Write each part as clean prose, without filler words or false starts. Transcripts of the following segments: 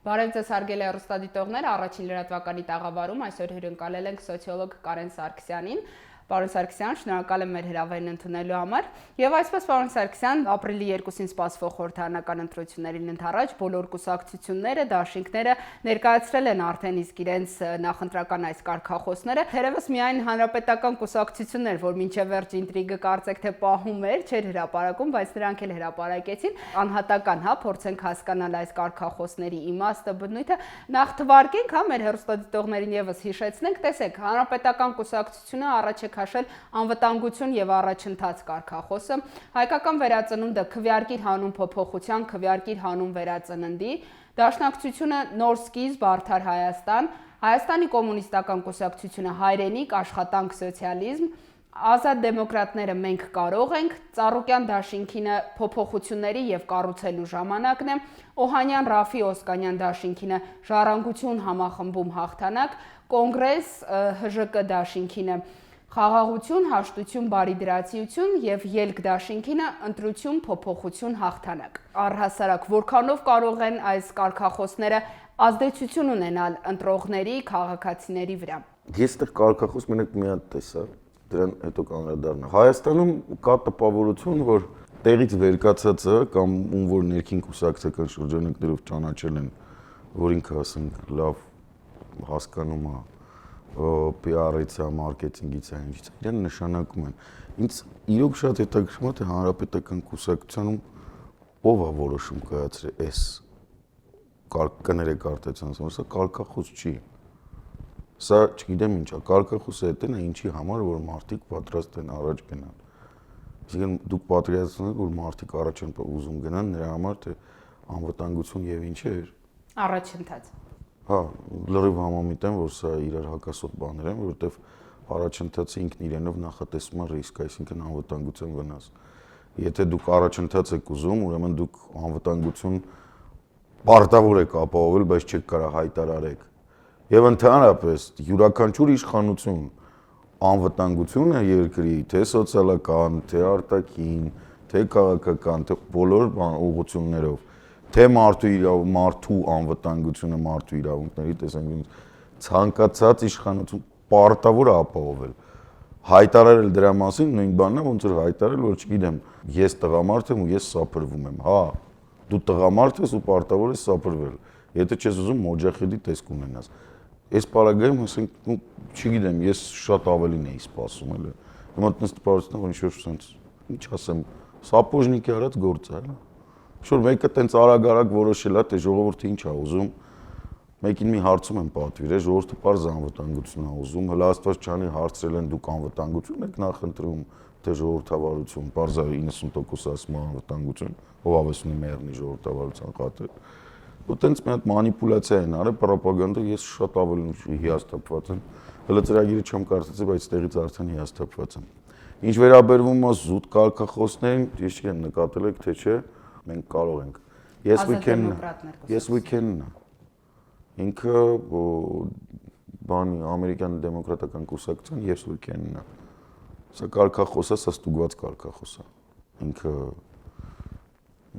Բարև ձեզ հարգելի հեռուստադիտողներ, առաջին լրատվականի տաղավարում այսօր հյուրընկալել ենք սոցիոլոգ Կարեն Սարգսյանին։ Պարոն Սարգսյան, շնորհակալ եմ մեր հրավերն ընդունելու համար։ Եվ այսպես պարոն Սարգսյան, ապրիլի 2-ին սպասվող խորհրդարանական ընտրություններին ընդառաջ բոլոր կուսակցությունները, դաշինքները ներկայացրել են արդեն իսկ իրենց նախընտրական այս կարգախոսները։ Թերևս միայն հանրապետական կուսակցություններ, որ մինչև վերջ ինտրիգը կարծեք թե պահում էր, չէր հրապարակում, բայց նրանք էլ հրապարակեցին։ Անհատական, փորձենք հասկանալ այս կարգախոսների իմաստը, բնույթը։ Նախ թվարկենք, մեր հեռուստադիտողներին եւս հիշեցնենք, տեսեք, հանրապետական կուսակցությունը առաջ քաշել անվտանգություն եւ առաջընթաց կարգախոսը, հայկական վերածնունդը քվեարկիր հանուն փոփոխության, քվեարկիր հանուն վերածննդի, դաշնակցությունը նոր սկիզբ, արդար Հայաստան, Հայաստանի կոմունիստական կուսակցությունը հայրենիք, աշխատանք, սոցիալիզմ, Ազատ դեմոկրատները մենք կարող ենք, Ծառուկյան դաշինքինը փոփոխությունների եւ կառուցելու ժամանակն է, Օհանյան Ռաֆի Օսկանյան դաշինքինը ժառանգություն համախմբում հաղթանակ, Կոնգրես ՀԺԿ դաշինքինը խաղաղություն, հաշտություն, բարիդրացիություն եւ ելք դաշինքինը ընտրություն, փոփոխություն, հաղթանակ։ Առհասարակ, որքանով կարող են այս կարգախոսները ազդեցություն ունենալ ընտրողների, քաղաքացիների վրա։ Ես այդտեղ կարգախոս մենակ մի հատ տեսա, դրան հետո կանդրադառնա։ Հայաստանում կա տպավորություն, որ տեղից վերկացածը կամ ում որ ներքին կուսակցական շրջանակներով ճանաչել են, որ ինքը ասենք լավ հասկանում է PR-ից է, մարքեթինգից է, ինչից է, իրեն նշանակում են։ Ինձ իրոք շատ հետաքրքրում է, թե հանրապետական կուսակցությունում ով է որոշում կայացրել այս կներեք արտացիոնս, որ սա կարգախոս չի։ Սա չգիտեմ ինչ է, կարգախոսը հետն է ինչի համար, որ մարդիկ պատրաստ են առաջ գնան։ Այսինքն դուք պատկերացնում եք, որ մարդիկ առաջ են ուզում գնան նրա համար, թե անվտանգություն եւ ինչ է։ Առաջընթաց։ Հա, լրիվ համամիտ եմ, որ սա իրար հակասող բաներ են, որովհետև առաջընթացը ինքն իրենով նախատեսում է ռիսկ, այսինքն անվտանգության վնաս։ Եթե դուք առաջընթաց եք ուզում, ուրեմն դուք անվտանգություն պարտավոր եք ապահովել, բայց չեք կարող հայտարարեք։ Եվ ընդհանրապես յուրաքանչյուր իշխանություն անվտանգությունը երկրի, թե սոցիալական, թե արտաքին, թե քաղաքական, թե բոլոր ուղղություններով թե մարդու անվտանգությունը, մարդու իրավունքների տեսանկյունից ցանկացած իշխանություն պարտավոր է ապահովել։ Հայտարարել դրա մասին նույն բանն է, ոնց որ հայտարարել, որ չգիտեմ, ես տղամարդ եմ ու ես սափրվում եմ։ Հա, դու տղամարդ ես ու պարտավոր ես սափրվել։ Եթե չես ուզում մոջախեդի տեսք ունենաս։ Այս պարագայում ասենք, չգիտեմ, ես շատ ավելին էի սպասում, էլի։ Հիմա տնս տպավորությունն որ ինչ-որ sense, ինչ ասեմ, սապոժնիկի արած գործ է, հա։ Շուտ մեկը տենց արագ-արագ որոշել է, թե ժողովուրդը ինչ է ուզում։ Մեկին մի հարցում են պատվիրել, ժողովուրդը պարզ անվտանգություն է ուզում, հələ Աստված չանի հարցրել են դուք անվտանգություն եք նախընտրում, թե ժողովրդավարություն, պարզ է 90% ասում անվտանգություն, ով ավես ունի մեռնի ժողովրդավարության խաթր։ Ու տենց մի հատ մանիպուլյացիա են արել, ռոպագանդա, ես շատ ավելի հիասթափված եմ։ Հələ ծրագիրը չեմ կարծեցի, բայց տեղից արդեն հիասթափված եմ։ Ինչ վերաբերվում է զուտ կարգախոսներին, ես չգիտեմ նկատել եք թե չէ, մենք կարող ենք։ Yes we can։ Ինքը բանի ամերիկյան դեմոկրատական կուսակցության yes we can-ն է։ Սա կարգախոս է, սա ստուգված կարգախոս է։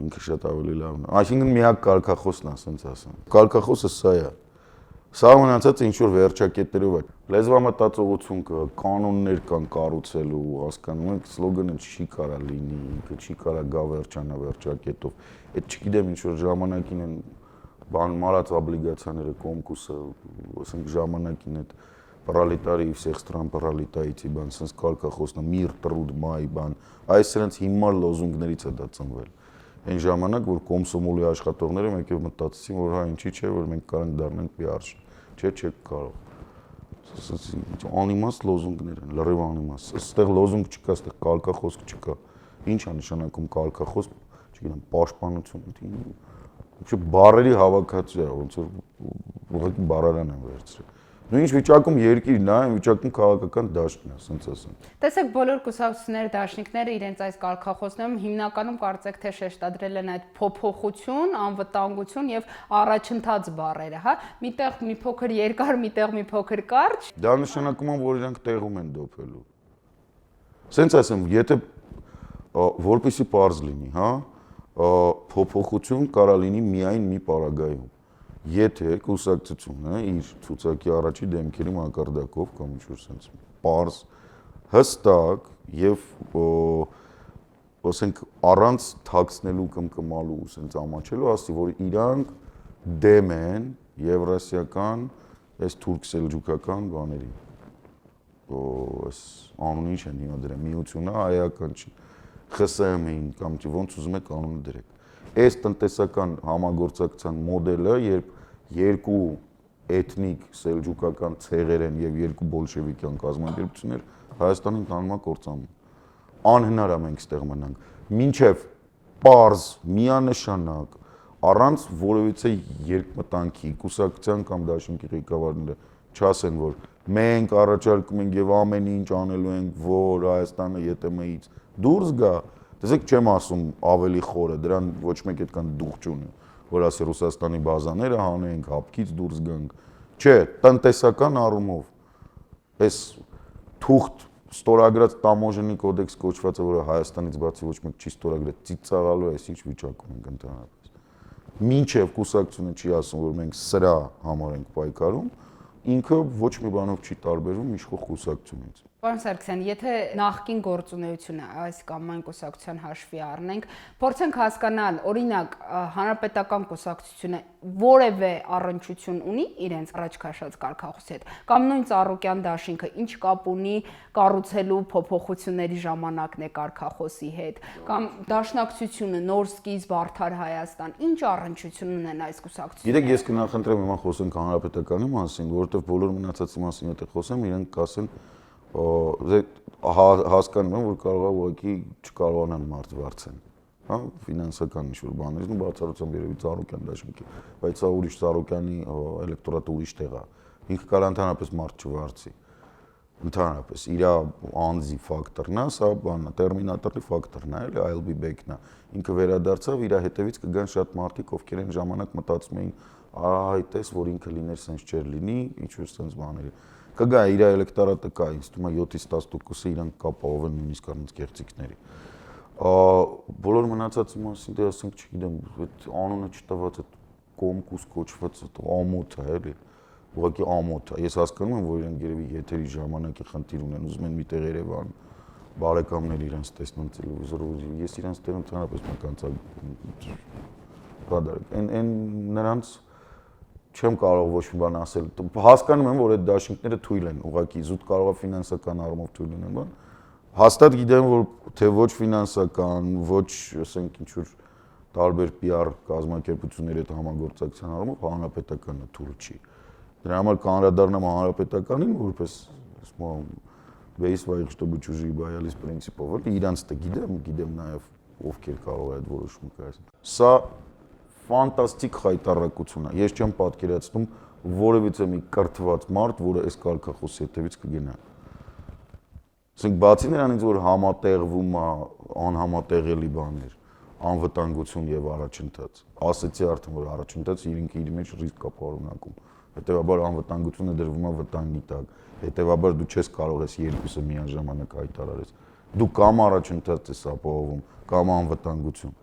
Ինքը շատ ավելի լավն է։ Այսինքն միակ կարգախոսն է, ասենց ասեմ։ Կարգախոսը սա է։ Սա մնացած ինչ որ վերջակետերով է։ Լեզվամտածողություն կա, կանոններ կան կառուցելու, հասկանում եք, սլոգանը չի կարա լինի, ինքը չի կարա գա վերջանա վերջակետով։ Այդ չգիտեմ ինչ որ ժամանակին են բան մարած օբլիգացիաները կոմկուսը, ասենք ժամանակին այդ պրոլետարի всех стран պրոլետայիցի բան, sense կարգախոսն է, միր տրուդ մայ բան, այս սրանց հիմար լոզունգներից է դա ծնվել։ Այն ժամանակ որ կոմսոմոլի աշխատողները եկել մտածեցին, որ հա ինչի՞ չէ, որ մենք կարող ենք դառնանք PR, չէ, չեք կարող։ Անիմաստ լոզունգներ են, լրիվ անիմաստ։ Այստեղ լոզունգ չկա, այստեղ կարգախոս չկա։ Ինչ է նշանակում կարգախոս, չգիտեմ, պաշտպանություն։ Ինչ բառերի հավաքածու է, ոնց որ ուղղակի բառարան են վերցրել։ Նույն վիճակում երկիրն է, այն վիճակում քաղաքական դաշտն է, ասենց ասեմ։ Տեսեք, բոլոր կուսակցությունները, դաշնիկները իրենց այս կարգախոսներում հիմնականում կարծեք թե շեշտադրել են այդ փոփոխություն, անվտանգություն եւ առաջընթաց բառերը, հա։ Միտեղ մի փոքր երկար, միտեղ մի փոքր կարճ։ Դա նշանակում է, որ իրանք տեղում են դոփելու։ Ասենց ասեմ, եթե որպեսի պարզ լինի, հա, փոփոխություն կարա լինի միայն մի պարագայում։ Եթե կուսակցությունը իր ցուցակի առաջի դեմքերի մակարդակով կամ ինչ-որ sense պարզ հստակ եւ ասենք առանց թաքցնելու կամ կմալու sense ամաչելու ասի որ իրանք դեմ են եվրասիական այս թուրք-սելջուկական բաների այս անունը ինչ են հիմա դրել միությունը հայական չի ԽՍՀՄ-ին կամ ոնց ուզում եք անունը դրեք այս տնտեսական համագործակցության մոդելը երբ երկու էթնիկ սելջուկական ցեղեր են եւ երկու բոլշևիկյան կազմակերպություններ Հայաստանին տանում է կործանում անհնար է մենք ստեղ մնանք մինչեւ պարզ միանշանակ առանց որևիցե երկմտանքի կուսակցության կամ դաշինքի ղեկավարները չասեն որ մենք առաջարկում ենք եւ ամեն ինչ անելու ենք որ Հայաստանը ԵՏՄ-ից դուրս գա տեսեք չեմ ասում ավելի խորը դրան ոչ մեկ այդքան դուխ չունի որ ասի Ռուսաստանի բազաները հանենք հապկից դուրս գանք չէ տնտեսական առումով այս թուղթ ստորագրած տամոժենի կոդեքս կոչվածը որը Հայաստանից բացի ոչ մեկ չի ստորագրել ծիծաղալու է ինչ վիճակում ենք ընդհանրապես մինչև կուսակցությունը չի ասում որ մենք սրա համար ենք պայքարում ինքը ոչ մի բանով չի տարբերվում իշխող կուսակցությունից Պարոն Սարգսյան, եթե նախկին գործունեությունը այս կամ այն կուսակցության հաշվի առնենք, փորձենք հասկանալ, օրինակ, հանրապետական կուսակցությունը որևէ առնչություն ունի իրենց առաջ քաշած կարգախոսի հետ, կամ նույն Ծառուկյան դաշինքը ինչ կապ ունի կառուցելու փոփոխությունների ժամանակն է կարգախոսի հետ, կամ Դաշնակցությունը, Նոր սկիզբ, Արդար Հայաստան, ինչ առնչություն ունեն այս կուսակցությունները։ Գիտեք, ես կնախընտրեմ հիմա խոսենք հանրապետականի մասին, որովհետև բոլոր մնացածի մասին եթե խոսեմ, իրենք կասեն հասկանում եմ, որ կարող է ուղղակի չկարողանան մարդ վարձեն, հա, ֆինանսական ինչ-որ բաներից ու բացառությամբ երևի Ծառուկյան դաշինքի, բայց սա ուրիշ Ծառուկյանի էլեկտորատը ուրիշ տեղ է, ինքը կարող ընդհանրապես մարդ չվարձի, ընդհանրապես իր անձի ֆակտորն է, սա բանն է, տերմինատորի ֆակտորն է, էլի I'll be back-ն է, ինքը վերադարձավ, իր հետևից կգան շատ մարդիկ, ովքեր այն ժամանակ մտածում էին, այ տես, որ ինքը լիներ sense չէր լինի, ինչ-որ sense բաների կգա իր էլեկտորատը կա, ինձ թվում է 7-ից 10%-ը իրանք կապահովեն նույնիսկ առանց կեղծիքների։ Բոլոր մնացածի մասին դե ասենք, չգիտեմ, այդ անունը չտված այդ կոմկուս կոչված այդ ամոթ է, էլի։ Ուղղակի ամոթ է։ Ես հասկանում եմ, որ իրենք երևի եթերի ժամանակի խնդիր ունեն, ուզում են միտեղ Երևան բարեկամներ իրենց տեսնեն տելևիզորով, ես իրենց տեղ ընդհանրապես մականցակ կադարեք։ Այն նրանց չեմ կարող ոչ մի բան ասել։ Հասկանում եմ, որ այդ դաշինքները թույլ են, ուղղակի զուտ կարող է ֆինանսական առումով թույլ լինեն, բան։ Հաստատ գիտեմ, որ թե ոչ ֆինանսական, ոչ, ասենք, ինչ-որ տարբեր PR կազմակերպությունների հետ համագործակցության առումով հանրապետականը թույլ չի։ Դրա համար կանրադառնամ հանրապետականին, որպես, ասում եմ, բեյս վայր чтобы чужие боялись принципов, իրանց տը գիտեմ նաև ովքեր կարող է այդ որոշումը կայացնել։ Սա ֆանտաստիկ խայտառակություն է։ Ես չեմ պատկերացնում որևիցե մի կրթված մարդ, որը այս կարգախոսի հետևից կգնա։ Ասենք բացի նրանից, որ համատեղվում է անհամատեղելի բաներ, անվտանգություն եւ առաջընթաց։ Ասեցի արդեն, որ առաջընթացը իր մեջ ռիսկ կա պարունակում։ Հետևաբար անվտանգությունը դրվում է վտանգի տակ։ Հետևաբար դու չես կարող ես երկուսը միաժամանակ հայտարարես։ Դու կամ առաջընթաց ես ապահովում, կամ անվտանգություն։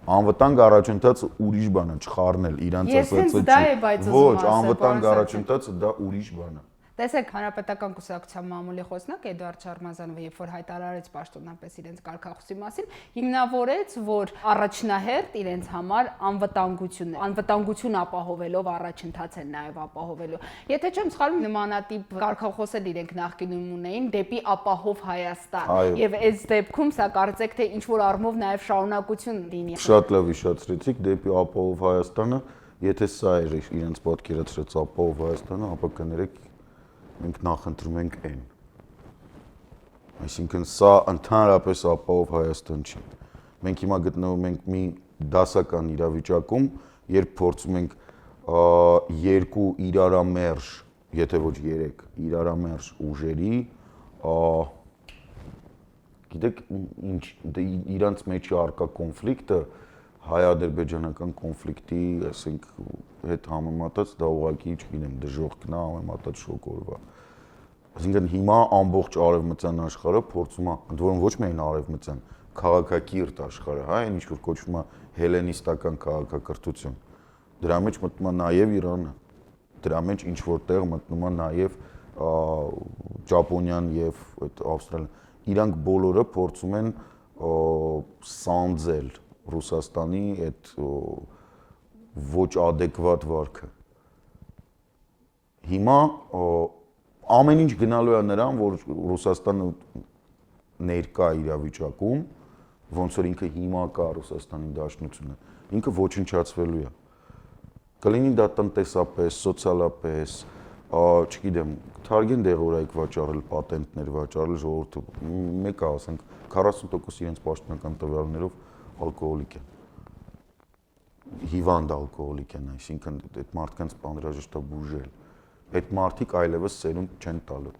Անվտանգ առաջընթացը ուրիշ բան է, չխառնել իրանց ասածը չի։ Ոչ, անվտանգ առաջընթացը դա ուրիշ բան է։ Տեսեք, հանրապետական կուսակցության մամուլի խոսնակ Էդուարդ Շարմազանովը, երբ որ հայտարարեց պաշտոնապես իրենց կարգախոսի մասին, հիմնավորեց, որ առաջնահերթ իրենց համար անվտանգություն ապահովելով առաջընթաց են նաև ապահովելու։ Եթե չեմ սխալվում, նմանատիպ կարգախոսել իրենք նախկինում ունեին դեպի ապահով Հայաստան։ Եվ այս դեպքում սա կարծեք թե ինչ որ առումով նաև շարունակություն լինի։ Շատ լավ հիշեցրեցիք դեպի ապահով Հայաստանը, եթե սա էր իրենց պատկերացրած ապահով Հայաստանը, ապա կներեք մենք նախընտրում ենք այն։ Այսինքն սա ընդհանրապես ապահով Հայաստան չի։ Մենք հիմա գտնվում ենք մի դասական իրավիճակում, երբ փորձում ենք երկու իրարամերժ, եթե ոչ երեք, իրարամերժ ուժերի, գիտեք, ինչ իրանց մեջի առկա կոնֆլիկտը հայ-ադրբեջանական կոնֆլիկտի, ասենք, հետ համեմատած դա ուղղակի, չգիտեմ, դժոխքն է համեմատած շոկորվա։ Այսինքն հիմա ամբողջ արևմտյան աշխարհը փորձում է, ընդ որում ոչ միայն արևմտյան, քաղաքակիրթ աշխարհը, հա, այն ինչ որ կոչվում է հելենիստական քաղաքակրթություն, Դրա մեջ մտնում է նաև Իրանը, դրա մեջ ինչ որտեղ մտնում է նաև Ճապոնիան եւ այդ Ավստրալիան։ Իրանք բոլորը փորձում են սանձել Ռուսաստանի այդ ոչ adekvat վարքը։ Հիմա ամեն ինչ գնալու է նրան, որ Ռուսաստանը ներկա իրավիճակում, ոնց որ ինքը հիմա կա Ռուսաստանի Դաշնությունը, ինքը ոչնչացվելու է։ Կլինի դա տնտեսապես, սոցիալապես, չգիտեմ, թարգեն դեղորայք վաճառել, պատենտներ վաճառել, ժողովուրդը մեկը ասենք 40% իրենց պաշտոնական տվյալներով ալկոհոլիկ են։ Հիվանդ ալկոհոլիկ են, այսինքն այդ մարդկանց անհրաժեշտ է բուժել։ Այդ մարդիկ այլևս սերունդ չեն տալու։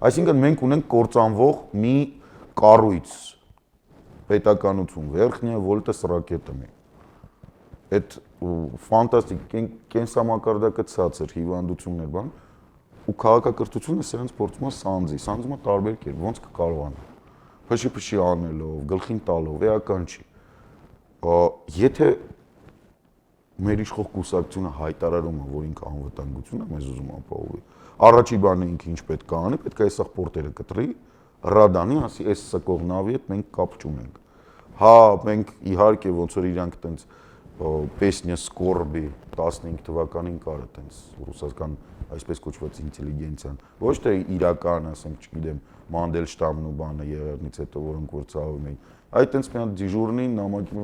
Այսինքն մենք ունենք կործանվող մի կառույց, պետականություն, վերջնի վոլտես ռակետը մի։ Այդ ֆանտաստիկ կենսամակարդակը ցածր հիվանդություններ բան ու քաղաքակրթությունը սրանց փորձում է սանձի, սանձում է տարբեր կերպ, ոնց կկարողանա։ Փշի անելով, գլխին տալով, էական չի։ Եթե մեր իշխող կուսակցությունը հայտարարում է, որ ինքը անվտանգություն է, մեզ ուզում ապահոви։ Առաջի բանը ինքը ինչ պետք է անի, պետք է այս պորտերը կտրի, ռադանի, ասի, այս սկող նավի հետ մենք կապ չունենք։ Հա, մենք իհարկե ոնց որ իրանք տենց Պեսնյա Սկորբի 15 թվականին կարը տենց ռուսական այսպես կոչված ինտելիգենցիան, ոչ թե իրական, ասենք, չգիտեմ, Մանդելշտամն ու բանը եղերնից հետո որոնք որ ցավում էին։ Այդ տենց մի հատ դիժուրնին նամակի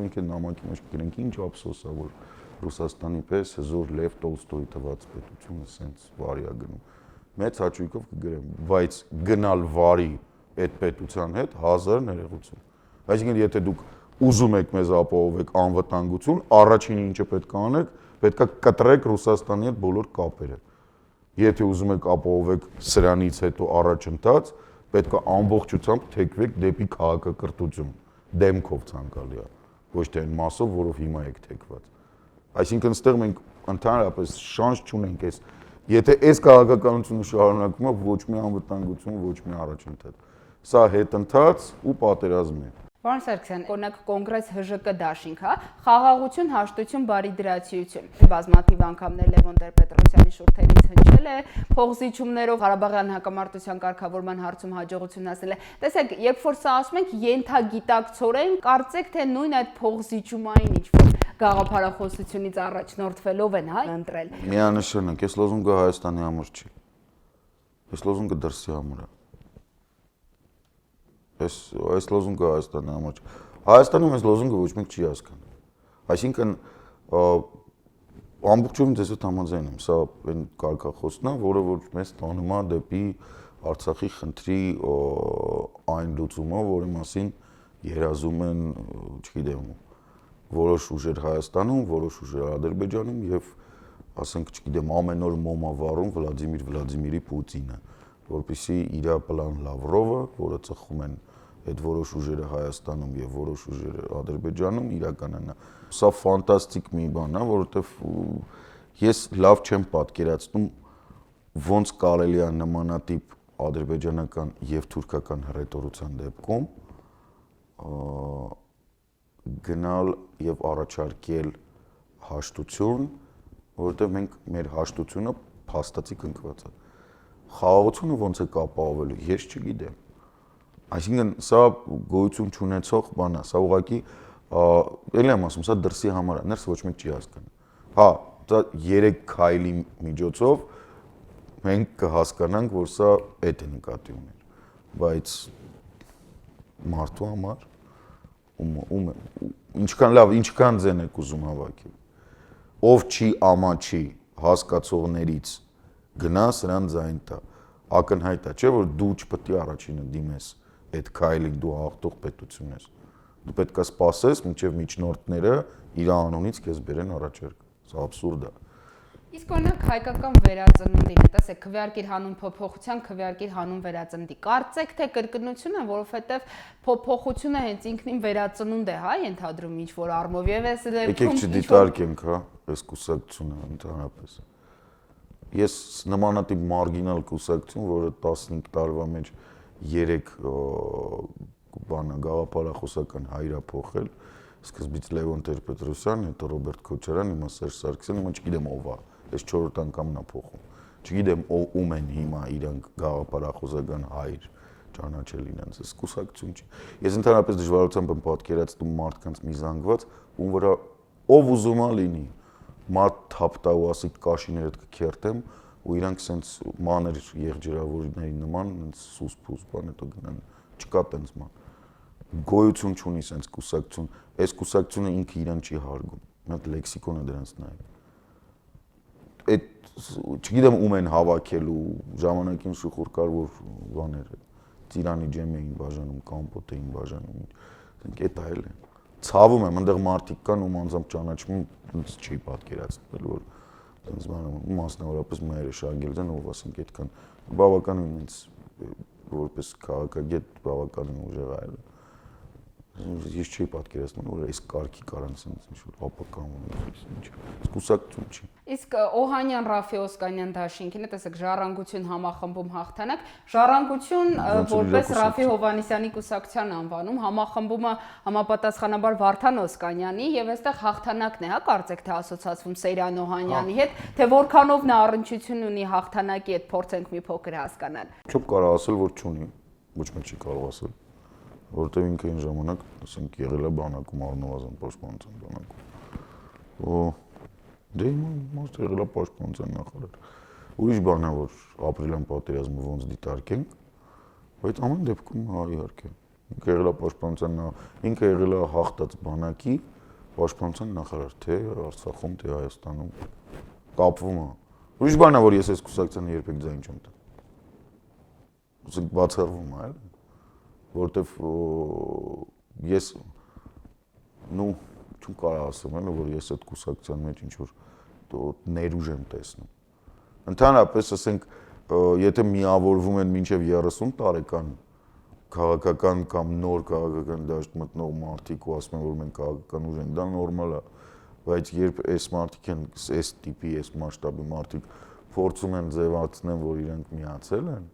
մեջ գրենք ինչ ափսոս է, որ Ռուսաստանի պես հզոր Լև Տոլստոյի տված պետությունը սենց վարի է գնում։ Մեծ հաճույքով կգրեմ, բայց գնալ վարի այդ պետության հետ 1000 ներողություն։ Այսինքն եթե դուք ուզում եք մեզ ապահովեք անվտանգություն, առաջինը ինչը պետք է անեք, պետք է կտրեք Ռուսաստանի հետ բոլոր կապերը։ Եթե ուզում եք ապահովեք սրանից հետո առաջընթաց, պետք է ամբողջությամբ թեքվեք դեպի քաղաքակրթություն, դեմքով ցանկալի է, ոչ թե այն մասով, որով հիմա եք թեքված։ Այսինքն ստեղ մենք ընդհանրապես շանս չունենք այս, եթե այս քաղաքականությունը շարունակվում է, ոչ մի անվտանգություն, ոչ մի առաջընթաց։ Սա հետընթաց ու պատերազմ է։ Պարոն Սարգսյան, օրինակ կոնգրես ՀԺԿ դաշինք, հա, խաղաղություն, հաշտություն, բարիդրացիություն։ Բազմաթիվ անգամներ Լևոն Տեր-Պետրոսյանի շուրթերից հնչել է, փողզիջումներով Ղարաբաղյան հակամարտության կարգավորման հարցում հաջողություն հասնել է։ Տեսեք, երբ որ սա ասում ենք, ենթագիտակցորեն կարծեք թե նույն այդ փողզիջումային ինչ-որ գաղափարախոսությունից առաջնորդվելով են, հա, ընտրել։ Միանշանակ, այս լոզունգը Հայաստանի համար չի։ Այս լոզունգը դրսի համար է։ Այս լոզունգը Հայաստանի համար չի։ Հայաստանում այս լոզունգը ոչ մեկ չի հասկանում։ Այսինքն ամբողջովին ձեզ հետ համաձայն եմ, սա այն կարգախոսն է, որը որ մեզ տանում է դեպի Արցախի խնդրի այն լուծումը, որի մասին երազում են, չգիտեմ, որոշ ուժեր Հայաստանում, որոշ ուժեր Ադրբեջանում եւ ասենք, չգիտեմ, ամեն օր մոմա վառում Վլադիմիրի Պուտինը, որպեսզի իր պլան Լավրովը, որը ծխում են այդ որոշ ուժերը Հայաստանում եւ որոշ ուժերը Ադրբեջանում իրականանա։ Սա ֆանտաստիկ մի բան է, որովհետեւ ես լավ չեմ պատկերացնում ոնց կարելի է նմանատիպ ադրբեջանական եւ թուրքական հռետորության դեպքում գնալ եւ առաջարկել հաշտություն, որովհետեւ մենք մեր հաշտությունը փաստացի կնքված է։ Խաղաղությունը ոնց է կապահովելու, ես չգիտեմ։ Այսինքն սա գոյություն չունեցող բան է, սա ուղղակի էլի եմ ասում, սա դրսի համար է, ներս ոչ մեկ չի հասկանում։ Հա, դա 3 քայլի միջոցով մենք կհասկանանք, որ սա էդ է նկատի ուներ, բայց մարդու համար ինչքան լավ, ինչքան ձեն եք ուզում հավաքել։ Ով չի ամաչի հասկացողներից գնա սրան ձայն տա։ Ակնհայտ է, չէ՞ որ դու չպետք է առաջինը դիմես այդ քայլին, դու հաղթող պետություն ես։ Դու պետք է սպասես, մինչև միջնորդները իր անունից քեզ բերեն առաջարկ։ Սա աբսուրդ է։ Իսկ օրինակ հայկական վերածննդին, տեսեք, քվեարկիր հանուն փոփոխության, քվեարկիր հանուն վերածննդի։ Կարծեք թե կրկնությունը, որովհետև փոփոխությունը հենց ինքնին վերածնունդ է, հա, ենթադրում ինչ որ առումով եւ այս դեպքում եկեք չդիտարկենք, հա, այս կուսակցությունը ընդհանրապես։ Ես նմանատիպ մարգինալ կուսակցություն, որը 15 տարվա մեջ 3 բանը գաղափարախոսական հայր է փոխել, սկզբից Լևոն Տեր-Պետրոսյան, հետո Ռոբերտ Քոչարյան, հիմա Սերժ Սարգսյան, հիմա չգիտեմ ով է, այս 4-րդ անգամն է փոխում։ Չգիտեմ ում են հիմա իրանք գաղափարախոսական հայր ճանաչել իրենց, այս կուսակցություն չի։ Ես ընդհանրապես դժվարությամբ եմ պատկերացնում մարդկանց մի զանգված, ում վրա ով ուզում է լինի, մարդ թափտա ու ասի կաշիներդ կքերտեմ, ու իրանք սենց մանր եղջերավորների նման սուս-փուս բան հետո գնան, չկա տենց ման։ Գոյություն չունի սենց կուսակցություն, այս կուսակցությունը ինքը իրան չի հարգում, մի հատ լեքսիկոն է դրանց նայում։ Այդ չգիտեմ ում են հավաքելու, ժամանակին շուխուր կար որ բաներ ծիրանի ջեմ էին բաժանում, կամպոտ էին բաժանում, ասենք էդ այլ է։ Ցավում եմ, այնտեղ մարդիկ կան ում անձամբ ճանաչում եմ, ինձ չի պատկերացնել, որ այնպես բանում, մասնավորապես մայրը Շագելյան, ով ասենք այդքան բավականին ինձ որպես քաղաքագետ բավականին ուժեղ այլ։ Ես չի պատկերացնում, որ այս կարգի կարան ինչ-որ ապական ինչ, կուսակցություն չի։ Իսկ Օհանյան Ռաֆի Օսկանյան դաշինքին, տեսեք, ժառանգություն համախմբում հաղթանակ, ժառանգություն որպես Ռաֆի Հովհաննիսյանի կուսակցության անվանում, համախմբումը համապատասխանաբար Վարդան Օսկանյանի եւ այստեղ հաղթանակն է, հա, կարծեք թե ասոցացվում Սեյրան Օհանյանի հետ, թե որքանով նա առնչություն ունի հաղթանակի հետ, փորձենք մի փոքր հասկանալ։ Չոք կարող ասել, որ չունի, ոչ մեկ չի կարող ասել, որտեղ ինքը այն ժամանակ, ասենք, եղել է բանակում, առնվազն պաշտպանության բանակում։ Դե հիմա մասը եղել է պաշտպանության նախարար։ Ուրիշ բան է, որ ապրիլյան պատերազմը ոնց դիտարկենք, բայց ամեն դեպքում հա իհարկե։ Ինքը եղել է պաշտպանության, ինքը եղել է հաղթած բանակի պաշտպանության նախարար, թե Արցախում, թե Հայաստանում կապվում է։ Ուրիշ բան է, որ ես այս կուսակցությանը երբեք ձայն չեմ տա։ Ասենք բացառվում է, այլ որտեվ ես չեմ կարող ասեմ, որ ես այդ կուսակցության մեջ ինչ-որ ներուժ եմ տեսնում։ Ընդհանրապես, ասենք, եթե միավորվում են մինչև 30 տարեկան քաղաքական կամ նոր քաղաքական դաշտ մտնող մարդիկ ու ասում են, որ մենք քաղաքական ուժ ենք, դա նորմալ է, բայց երբ այս մարդիկ են, այս տիպի, այս մասշտաբի մարդիկ փորձում են ձևացնել, որ իրենք միացել են,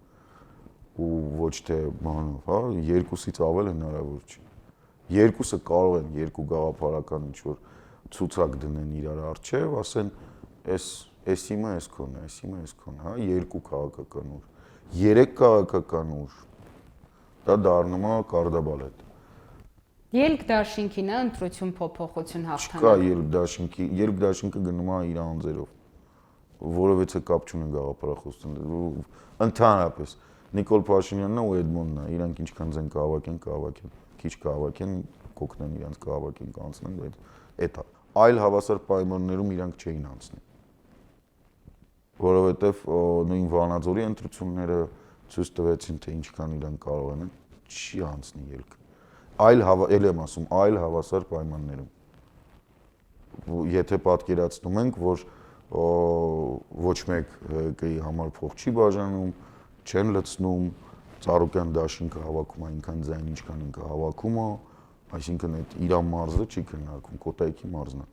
ու ոչ թե բանով, հա, երկուսից ավել հնարավոր չի։ Երկուսը կարող են երկու գաղափարական ինչ-որ ցուցակ դնեն իրար առջև, ասեն, այս իմը էս քոնն է, այս իմը էս քոնն է, հա, երկու քաղաքական ուժ, երեք քաղաքական ուժ, դա դառնում է կարդաբալետ։ Ելք դաշինքին է ընտրություն փոփոխություն հաղթանակ։ Չկա ելք դաշինքը գնում է իր անձերով, որովհետեւ կապ չունեն գաղափարախոսություն, ընդհանրապես Նիկոլ Փաշինյանն ու Էդմոնդն է, իրանք ինչքան ձեն կհավաքեն, քիչ կհավաքեն, կօգնեն իրանք կհավաքեն, կանցնեն, բայց էդ է։ Այլ հավասար պայմաններում իրանք չէին անցնի։ Որովհետև նույն Վանաձորի ընտրությունները ցույց տվեցին, թե ինչքան իրանք կարող են, չի անցնի ելք։ Էլ եմ ասում, այլ հավասար պայմաններում։ Եթե պատկերացնում ենք, որ ոչ մեկ ՀԿ-ի համար փող չի բաժանում, չեն լցնում, Ծառուկյան դաշինքը հավաքում է այնքան ձայն, ինչքան ինքը հավաքում է, այսինքն այդ իր մարզը չի քննարկվում, Կոտայքի մարզն է։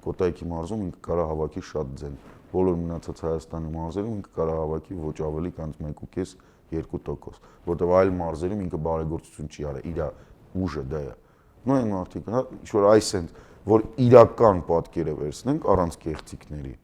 Կոտայքի մարզում ինքը կարող հավաքի շատ ձայն, բոլոր մնացած Հայաստանի մարզերում ինքը կարող հավաքի ոչ ավելի քան 1.5-2%, որտեղ այլ մարզերում ինքը բարեգործություն չի արել, իր ուժը դա է։ Նույն մարդիկ, հա, ինչ-որ այս են, որ իրական պատկերը վերցնենք առանց կեղծիքների։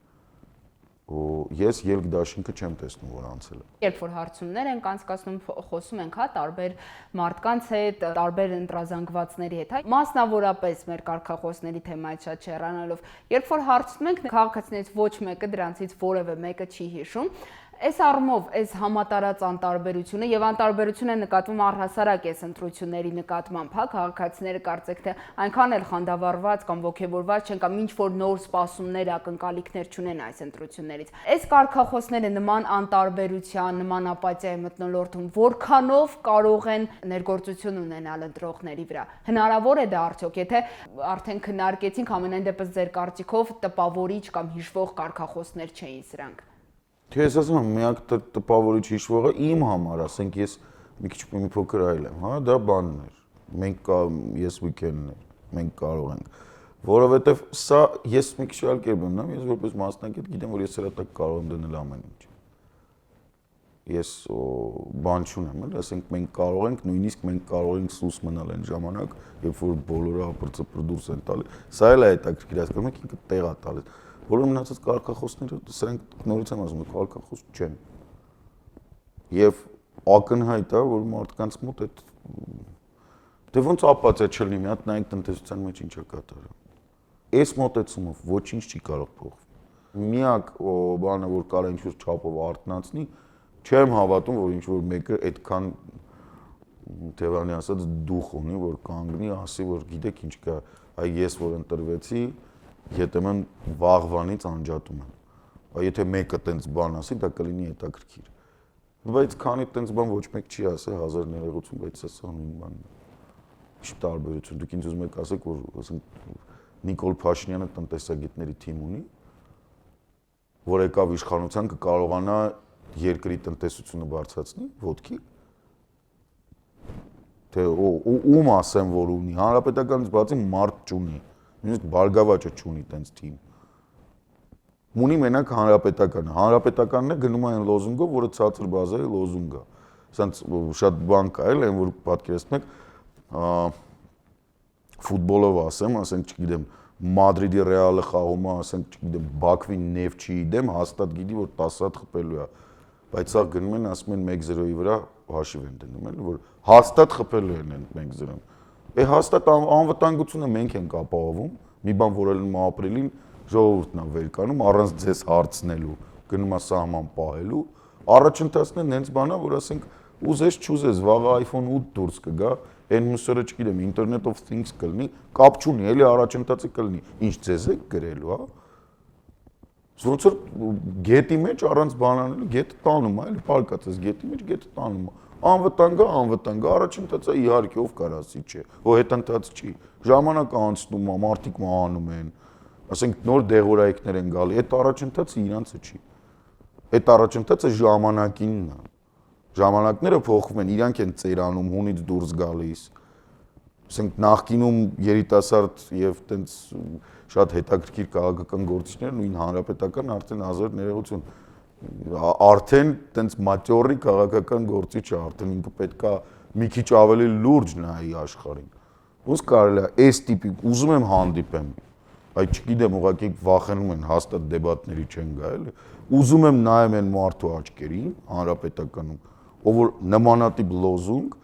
Ես ելք դաշինքը չեմ տեսնում, որ անցել է։ Երբ որ հարցումներ ենք անցկացնում, խոսում ենք, հա, տարբեր մարդկանց հետ, տարբեր ընտրազանգվածների հետ, հա, մասնավորապես մեր կարգախոսների թեմայից շատ չհեռանալով, երբ որ հարցնում ենք, քաղաքացիներից ոչ մեկը դրանցից որևէ մեկը չի հիշում, այս առումով այս համատարած անտարբերությունը եւ անտարբերությունը նկատվում առհասարակ այս ընտրությունների նկատմամբ, հա, քաղաքացիները կարծեք թե այնքան էլ խանդավառված կամ ոգևորված չեն կամ ինչ որ նոր սպասումներ, ակնկալիքներ չունեն այս ընտրություններից։ Այս կարգախոսները նման անտարբերության, նման ապաթիայի մթնոլորտում որքանով կարող են ներգործություն ունենալ ընտրողների վրա։ Հնարավոր է դա արդյոք, եթե արդեն քննարկեցինք, ամենայն դեպս ձեր կարծիքով տպավորիչ կամ հիշվող կարգախոսներ չէին սրանք։ Ես ասում եմ, միակ տպավորիչ հիշվողը իմ համար, ասենք ես մի քիչ մի փոքր այլ եմ, հա, դա բանն էր։ Մենք ես weekend-ն էր, մենք կարող ենք, որովհետև սա ես մի քիչ այլ կերպ եմ, ես որպես մասնակից գիտեմ, որ ես սրա տակ կարող եմ դնել ամեն ինչ։ ես բան չունեմ, էլ ասենք մենք կարող ենք, նույնիսկ մենք կարող ենք սուս մնալ այն ժամանակ, երբ որ բոլորը ապրծպր դուրս են տալի։ Սա էլ է հետաքրքիր, հասկանում եք, ինքը տեղ է տալիս։ Բոլոր մնացած կարգախոսները սրանք նորից եմ ասում, կարգախոս չեն։ Եվ ակնհայտ է, որ մարդկանց մոտ այդ դե ոնց ապացիա չլինի, մի հատ նայեք տնտեսության մեջ ինչ է կատարում։ Այս մոտեցումով ոչինչ չի կարող փոխվել։ Միակ բանը, որ կարա ինչ-որ չափով արթնացնի, չեմ հավատում, որ ինչ-որ մեկը այդքան Թևանի ասած դուխ ունի, որ կանգնի, ասի, որ գիտեք ինչ կա, այ ես որ ընտրվեցի, եթե mən վաղվանից անջատում եմ։ Այ եթե մեկը տենց բան ասի, դա կլինի հետաքրքիր։ Բայց քանի տենց բան ոչ մեկ չի ասել, հազար ներողություն, բայց սա նույն բանն է։ Ինչ տարբերություն, դուք ինձ ուզում եք ասեք, որ ասենք Նիկոլ Փաշինյանը տնտեսագետների թիմ ունի, որ եկավ իշխանության կկարողանա երկրի տնտեսությունը բարձրացնի, ոտքի։ Թե ում ասեմ, որ ունի, հանրապետականից բացի մարդ չունի, նույնիսկ Բարգավաճը չունի տենց թիմ։ Ունի մենակ հանրապետականը, հանրապետականն է գնում այն լոզունգով, որը ցածր բազայի լոզունգ է։ Սենց շատ բան կա էլ, այն որ պատկերացնում եք, ֆուտբոլով ասեմ, ասենք, չգիտեմ, Մադրիդի Ռեալը խաղում է, ասենք, չգիտեմ, Բաքվի Նեֆչիի դեմ հաստատ գիտի, որ 10 հատ խփելու է։ Բայց սա գնում են, ասում են 1-0-ի վրա հաշիվ են դնում, էլի, որ հաստատ խփելու են 1-0-ն։ Է հաստատ անվտանգությունը մենք ենք ապահովում, մի բան որ ելնում է ապրիլին, ժողովուրդն է վեր կանում, առանց ձեզ հարցնելու, գնում է սահման պահելու, առաջընթացն է նենց բանա, որ ասենք ուզես չուզես, վաղը iPhone 8 դուրս կգա, այն մյուսերը չգիտեմ, Internet of Things կլինի, կապ չունի, էլի առաջընթացը կլինի, ինչ ձեզ եք գրելու, հա։ Ոնց որ գետի մեջ առանց բան անելու, գետը տանում է, էլի պարկած ես գետի մեջ, գետը տանում է։ Անվտանգ, առաջընթացը իհարկե ով կար ասի չէ, ո հետընթաց չի։ Ժամանակ անցնում է, մարդիկ մահանում են, ասենք նոր դեղորայքներ են գալի, այդ առաջընթացը իրանցը չի։ Այդ առաջընթացը ժամանակինն է։ Ժամանակները փոխվում են, իրանք են ծերանում, հունից դուրս գալիս։ Ասենք նախկինում երիտասարդ եւ տենց շատ հետաքրքիր քաղաքական գործիչներ նույն հանրապետական արդեն հազար ներողություն արդեն տենց մատյորի քաղաքական գործիչ է, արդեն ինքը պետքա մի քիչ ավելի լուրջ նայի աշխարհին։ Ոնց կարելի է այս տիպի ուզում եմ հանդիպեմ, այդ չգիտեմ, ուղղակի վախենում են հաստատ դեբատների չեն գա, էլի։ Ուզում եմ նայեմ այն մարդու աչքերին հանրապետականում, ով որ նմանատիպ լոզունգ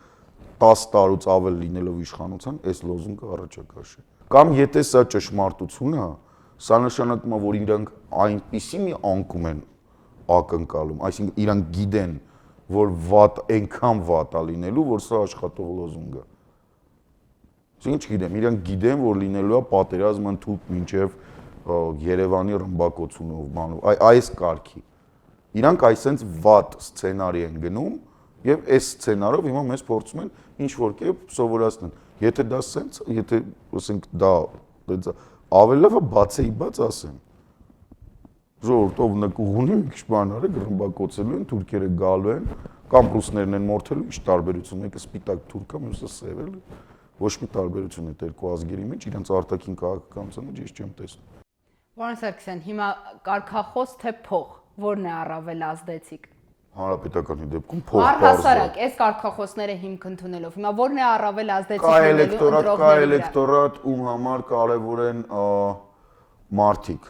10 տարուց ավել լինելով իշխանության, այս լոզունգը առաջակաշի։ Կամ եթե սա ճշմարտություն է, սա նշանակում է, որ իրանք այնպիսի մի անկում են ակնկալում, այսինքն իրանք գիտեն, որ վատ այնքան վատ է լինելու, որ սա աշխատող լոզունգ է։ Ինչ գիտեմ, իրանք գիտեն, որ լինելու է պատերազմ ընդհանուր մինչև Երևանի ռմբակոծունով, բանով, այս կարգի։ Իրանք այսենց վատ սցենարի են գնում եւ այս սցենարով հիմա մեզ փորձում են ինչ որ կերպ սովորացնել։ Եթե դա սենց, եթե ասենք դա ավելի լավ է բացեի բաց ասեմ։ Ժողովուրդով նկուղ ունի մի քիչ բան արեք, ռմբակոծելու են, թուրքերը գալու են, կամ ռուսներն են մորթելու, ինչ տարբերություն, մեկը սպիտակ թուրք է, մյուսը սև է։ Ոչ մի տարբերություն այդ երկու ազգերի մեջ, իրենց արտաքին քաղաքականության մեջ ես չեմ տեսնում։ Պարոն Սարգսյան, հիմա կարգախոս թե փող, որն է առավել ազդեցիկ։ Հանրապետականի դեպքում փող Առհասարակ, այս կարգախոսները հիմք ընդունելով, հիմա որն է առավել ազդեցիկ լինելու կա էլեկտորատ, ում համար կարևոր են մարդիկ։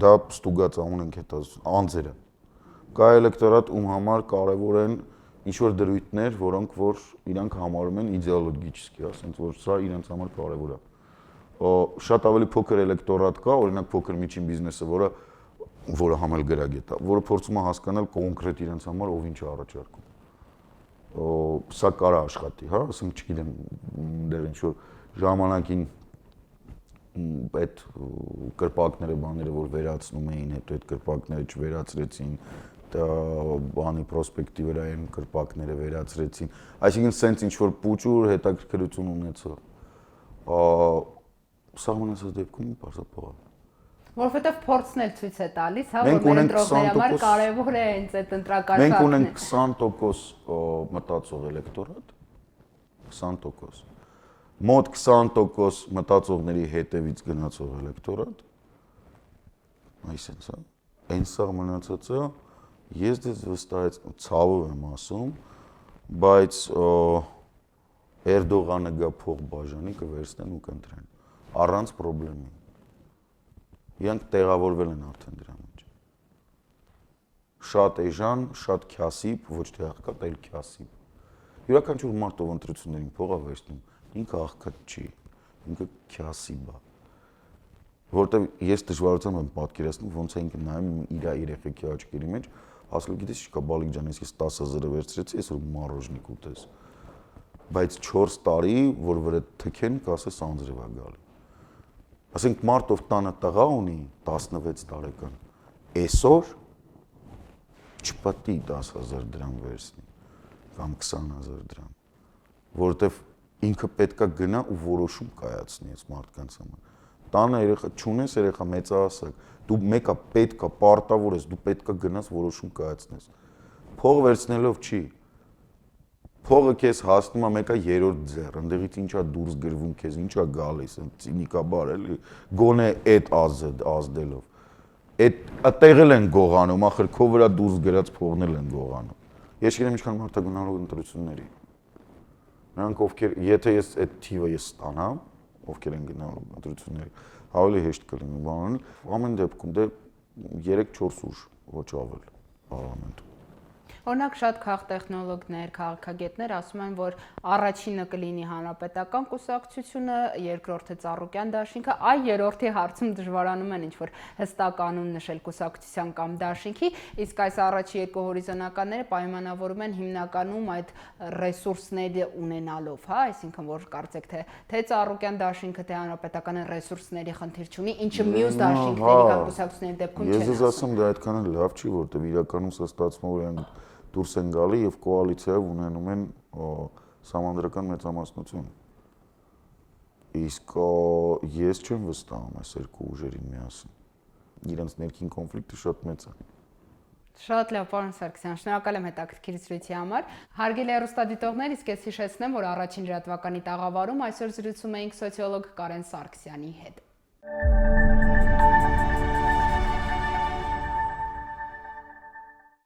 Դա ստուգած ունենք հետ անձերը։ Կա էլեկտորատ, ում համար կարևոր են ինչ-որ դրույթներ, որոնք որ իրանք համարում են իդեոլոգիչսկի, ասենց որ սա իրենց համար կարևոր է։ Շատ ավելի փոքր էլեկտորատ կա, օրինակ փոքր միջին բիզնեսը, որը համալրագրագետ է, որը փորձում է հասկանալ կոնկրետ իրենց համար ով ինչ է առաջարկում։ Սա կարա աշխատի, հա, ասենք չգիտեմ, դեռ ինչ-որ ժամանակին այդ կրպակները բաները որ վերացնում էին, հետո այդ կրպակները չվերացրեցին, բանի պրոսպեկտի վրա են կրպակները վերացրեցին, այսինքն սենց ինչ-որ պուճուր հետաքրքրություն ունեցող, սահմանացած դեպքում պարզապես փող է։ Որովհետև փորձն էլ ցույց է տալիս, հա, որ մեր ընտրողների համար կարևոր է հենց այդ ընտրական մենք ունենք 20% մտածող էլեկտորատ, 20%, մոտ 20% մտածողների հետևից գնացող էլեկտորատ, այսինքն, այն սահմանացածը Ես դες վստահեցնում, ցավով եմ ասում, բայց Էրդողանը գա փող բաժանի կվերցնեն ու կընտրեն առանց խնդրի։ Իրանք տեղավորվել են արդեն դրա մեջ։ Շատ էժան, շատ քյասիպ, ոչ թե աղքատ, այլ քյասիպ։ Յուրաքանչյուր մարդ ով ընտրություններին փող է վերցնում, ինքը աղքատ չի, ինքը քյասիպ է։ Որտեւ ես դժվարությամբ եմ պատկերացնում ոնց է ինքը նայում իր երեխեքի աչքերի մեջ, ասել գիտես ի՞նչ կա բալիկ ջան, ես 10,000-ը վերցրեցի, այսօր մարոժնիկ ուտես։ Բայց 4 տարի, որ վրա թքեն, կասես անձրև է գալի։ Ասենք մարդ ով տանը տղա ունի 16 տարեկան, այսօր չպատի 10,000 դրամ վերցնի կամ 20,000 դրամ, որովհետեւ ինքը պետքա գնա ու որոշում կայացնի այս մարդկանց համար։ Տանը երեխա չունես, երեխա մեծահասակ, դու մեկը պետքա պարտավոր ես, դու պետքա գնաս որոշում կայացնես։ Փող վերցնելով չի։ Փողը քեզ հասնում է մեկը երրորդ ձեռ, այնտեղից ինչա դուրս գրվում քեզ, ինչա գալիս, ցինիկաբար էլի, գոնե այդ ազդելով։ Այդ ատեղել են գողանում, ախր քո վրա դուրս գրած փողն են գողանում։ Ես գիտեմ ինչքան մարդ է գնալու ընտրությունների։ Նրանք ովքեր, եթե ես այդ թիվը ստանամ, ովքեր են գնալու ընտրությունների, ավելի հեշտ կլինի բանալ, ամեն դեպքում դե 3-4 ուժ, ոչ ավել պարլամենտում։ Օրինակ շատ քաղտեխնոլոգներ, քաղաքագետներ ասում են, որ առաջինը կլինի հանրապետական կուսակցությունը, երկրորդը Ծառուկյան դաշինքը, այ երրորդի հարցում դժվարանում են ինչ-որ հստակ անուն նշել կուսակցության կամ դաշինքի, իսկ այս առաջի երկու հորիզոնականները պայմանավորում են հիմնականում այդ ռեսուրսները ունենալով, հա, այսինքն որ կարծեք թե Ծառուկյան դաշինքը, թե հանրապետականը ռեսուրսների խնդիր չունի, ինչը մյուս դաշինքների կամ կուսակցությունների դեպքում չեն ասում։ Ես ասում դա այդքան էլ լավ չի, որտեղ իրականում սա ստացվում որ են դուրս են գալի եւ կոալիցիայով ունենում են համանդրական մեծամասնություն։ Իսկ ես չեմ վստահում այս երկու ուժերին միասին։ Իրենց ներքին կոնֆլիկտը շատ մեծ է։ Շատ լավ, պարոն Սարգսյան, շնորհակալ եմ հետաքրքիր զրույցի համար։ Հարգելի հեռուստադիտողներ, իսկ ես հիշեցնեմ, որ առաջին լրատվականի տաղավարում այսօր զրուցում էինք սոցիոլոգ Կարեն Սարգսյանի հետ։